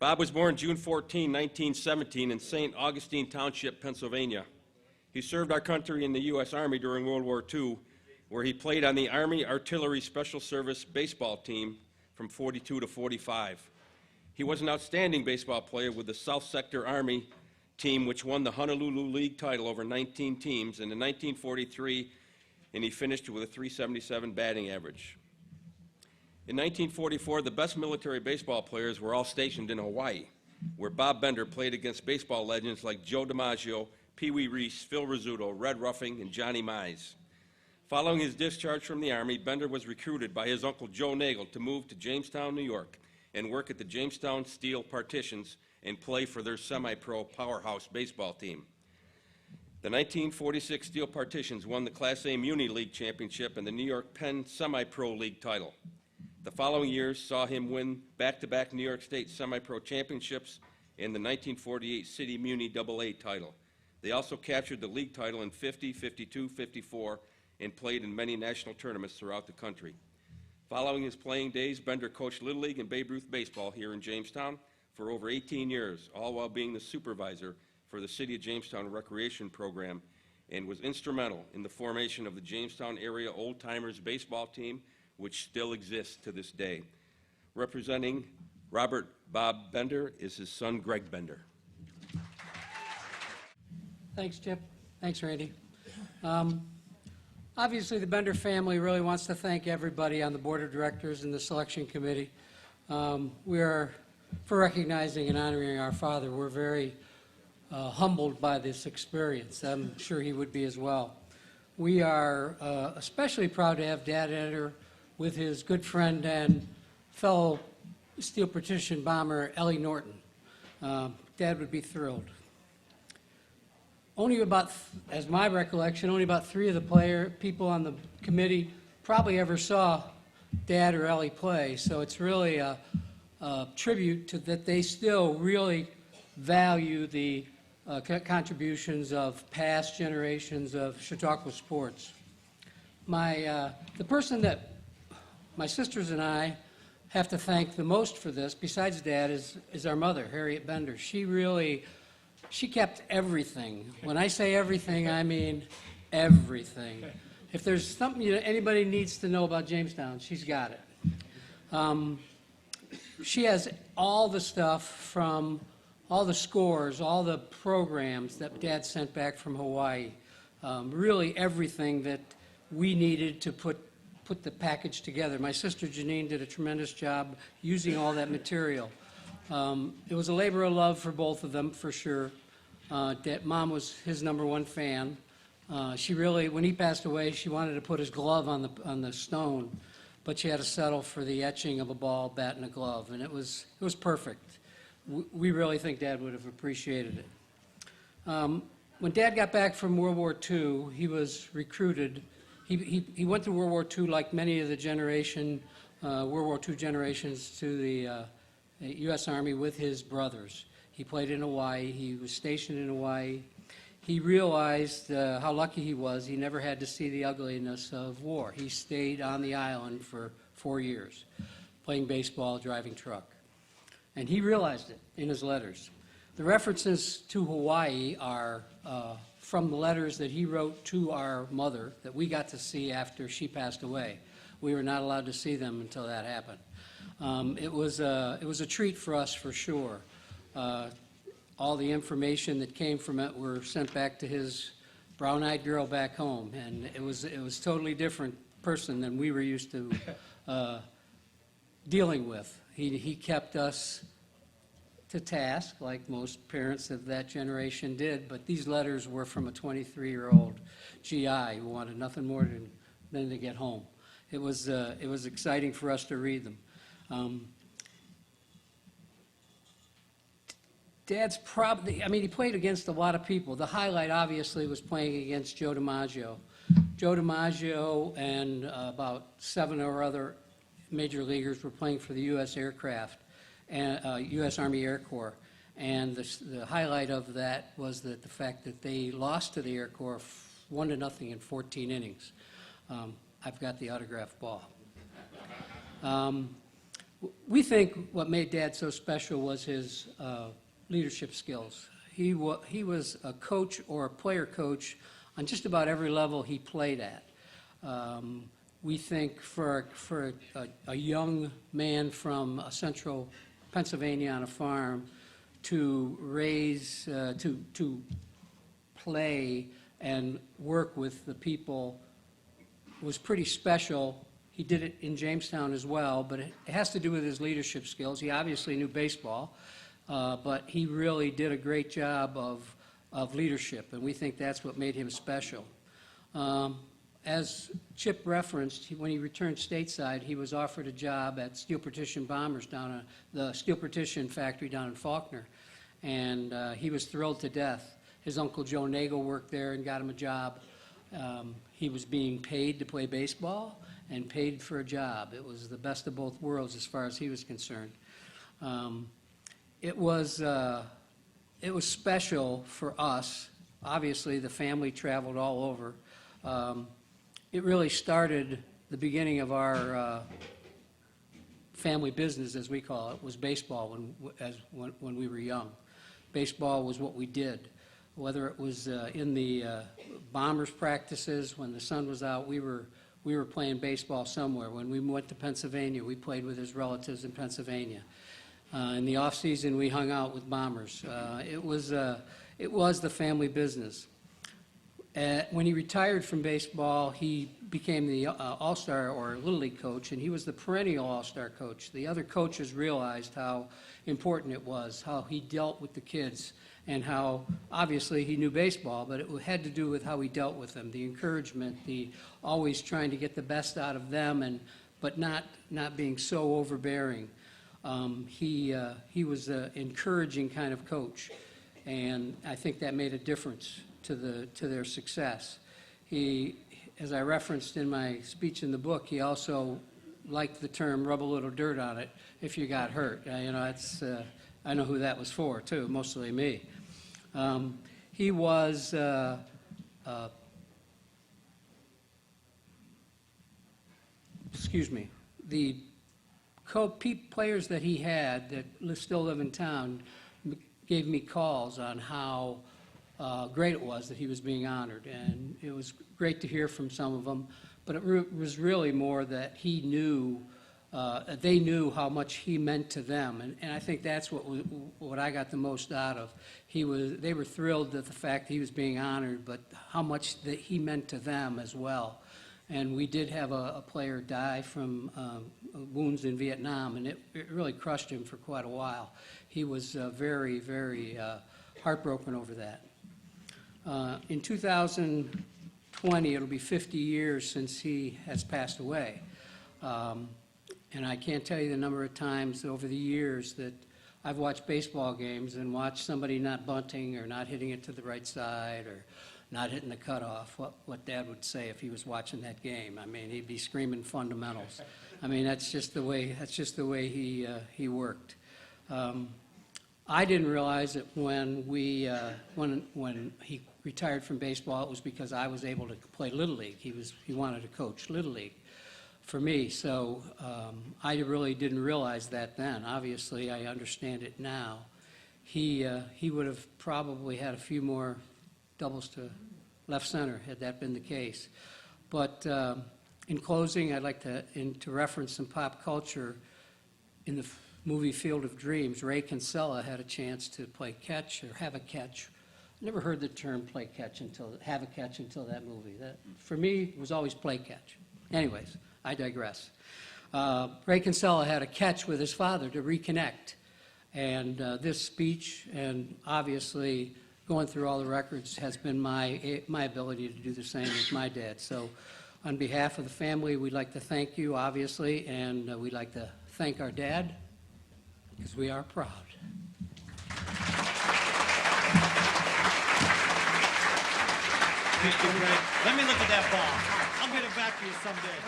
Bob was born June 14, 1917 in St. Augustine Township, Pennsylvania. He served our country in the U.S. Army during World War II, where he played on the Army Artillery Special Service baseball team from 42 to 45. He was an outstanding baseball player with the South Sector Army team, which won the Honolulu League title over 19 teams, and in 1943, and he finished with a .377 batting average. In 1944, the best military baseball players were all stationed in Hawaii, where Bob Bender played against baseball legends like Joe DiMaggio, Pee Wee Reese, Phil Rizzuto, Red Ruffing, and Johnny Mize. Following his discharge from the Army, Bender was recruited by his uncle Joe Nagel to move to Jamestown, New York, and work at the Jamestown Steel Partitions and play for their semi-pro powerhouse baseball team. The 1946 Steel Partitions won the Class A Muni League championship and the New York Penn Semi-Pro League title. The following years saw him win back-to-back New York State Semi-Pro Championships and the 1948 City Muni AA title. They also captured the league title in 50, 52, 54, and played in many national tournaments throughout the country. Following his playing days, Bender coached Little League and Babe Ruth baseball here in Jamestown for over 18 years, all while being the supervisor for the City of Jamestown Recreation Program, and was instrumental in the formation of the Jamestown Area Old Timers baseball team, which still exists to this day. Representing Robert Bob Bender is his son, Greg Bender. Thanks, Chip. Thanks, Randy. Obviously, the Bender family really wants to thank everybody on the Board of Directors and the Selection Committee. We are, for recognizing and honoring our father, we're very humbled by this experience. I'm sure he would be as well. We are especially proud to have Dad enter with his good friend and fellow Steel Partition bomber, Ellie Norton. Dad would be thrilled. Only about, as my recollection, only about 3 of the people on the committee probably ever saw Dad or Ellie play, so it's really a tribute to that they still really value the contributions of past generations of Chautauqua sports. The person that my sisters and I have to thank the most for this, besides Dad, is our mother, Harriet Bender. She kept everything. When I say everything, I mean everything. If there's something anybody needs to know about Jamestown, she's got it. She has all the stuff from all the scores, all the programs that Dad sent back from Hawaii. Really everything that we needed to put the package together. My sister Janine did a tremendous job using all that material. It was a labor of love for both of them, for sure. Mom was his #1 fan. She really, when he passed away, she wanted to put his glove on the stone, but she had to settle for the etching of a ball, bat, and a glove, and it was perfect. We really think Dad would have appreciated it. When Dad got back from World War II, he was recruited. He went to World War II like many of the World War II generations, to the U.S. Army with his brothers. He played in Hawaii. He was stationed in Hawaii. He realized how lucky he was. He never had to see the ugliness of war. He stayed on the island for 4 years, playing baseball, driving truck. And he realized it in his letters. The references to Hawaii are from the letters that he wrote to our mother that we got to see after she passed away. We were not allowed to see them until that happened. It was a treat for us, for sure. All the information that came from it were sent back to his brown-eyed girl back home, and it was totally different person than we were used to dealing with. He kept us to task, like most parents of that generation did, but these letters were from a 23-year-old GI who wanted nothing more than to get home. It was exciting for us to read them. Dad's probably, he played against a lot of people. The highlight, obviously, was playing against Joe DiMaggio. Joe DiMaggio and about 7 or other major leaguers were playing for the U.S. aircraft, and U.S. Army Air Corps. And the highlight of that was the fact that they lost to the Air Corps 1-0 in 14 innings. I've got the autographed ball. We think what made Dad so special was his leadership skills. He was a coach or a player coach on just about every level he played at. We think for a young man from central Pennsylvania on a farm to raise, to play and work with the people was pretty special. He did it in Jamestown as well, but it has to do with his leadership skills. He obviously knew baseball, but he really did a great job of leadership, and we think that's what made him special. As Chip referenced, when he returned stateside, he was offered a job at Steel Partition Bombers down at the Steel Partition factory down in Faulkner, and he was thrilled to death. His uncle Joe Nagel worked there and got him a job. He was being paid to play baseball and paid for a job. It was the best of both worlds as far as he was concerned. It was special for us. Obviously, the family traveled all over. It really started the beginning of our family business, as we call it, was baseball when we were young. Baseball was what we did. Whether it was in the Bombers practices, when the sun was out, we were playing baseball somewhere. When we went to Pennsylvania, we played with his relatives in Pennsylvania. In the off season, we hung out with Bombers. It was the family business. When he retired from baseball, he became the All-Star or Little League coach, and he was the perennial All-Star coach. The other coaches realized how important it was, how he dealt with the kids, and how obviously he knew baseball, but it had to do with how he dealt with them, the encouragement, the always trying to get the best out of them, but not being so overbearing. He was an encouraging kind of coach, and I think that made a difference to their success. He, as I referenced in my speech in the book, he also liked the term "rub a little dirt on it" if you got hurt. I know who that was for too, mostly me. He was excuse me, the players that he had that still live in town gave me calls on how great it was that he was being honored, and it was great to hear from some of them, but it was really more that he knew, they knew how much he meant to them, and I think that's what I got the most out of. They were thrilled at the fact that he was being honored, but how much that he meant to them as well. And we did have a player die from wounds in Vietnam, and it really crushed him for quite a while. He was very, very heartbroken over that. In 2020, it'll be 50 years since he has passed away. And I can't tell you the number of times over the years that I've watched baseball games and watched somebody not bunting or not hitting it to the right side or not hitting the cutoff, what Dad would say if he was watching that game. I mean, he'd be screaming fundamentals. I mean, that's just the way he worked. I didn't realize that when he retired from baseball, it was because I was able to play Little League. He wanted to coach Little League for me, so I really didn't realize that then. Obviously, I understand it now. He would have probably had a few more doubles to left center had that been the case. But in closing, I'd like to reference some pop culture. In the movie Field of Dreams, Ray Kinsella had a chance to play catch or have a catch. Never heard the term have a catch until that movie. That, for me, was always play catch. Anyways, I digress. Ray Kinsella had a catch with his father to reconnect. And this speech, and obviously going through all the records, has been my ability to do the same with my dad. So on behalf of the family, we'd like to thank you, obviously, and we'd like to thank our dad, because we are proud. Thank you, Greg. Let me look at that ball. I'll get it back to you someday.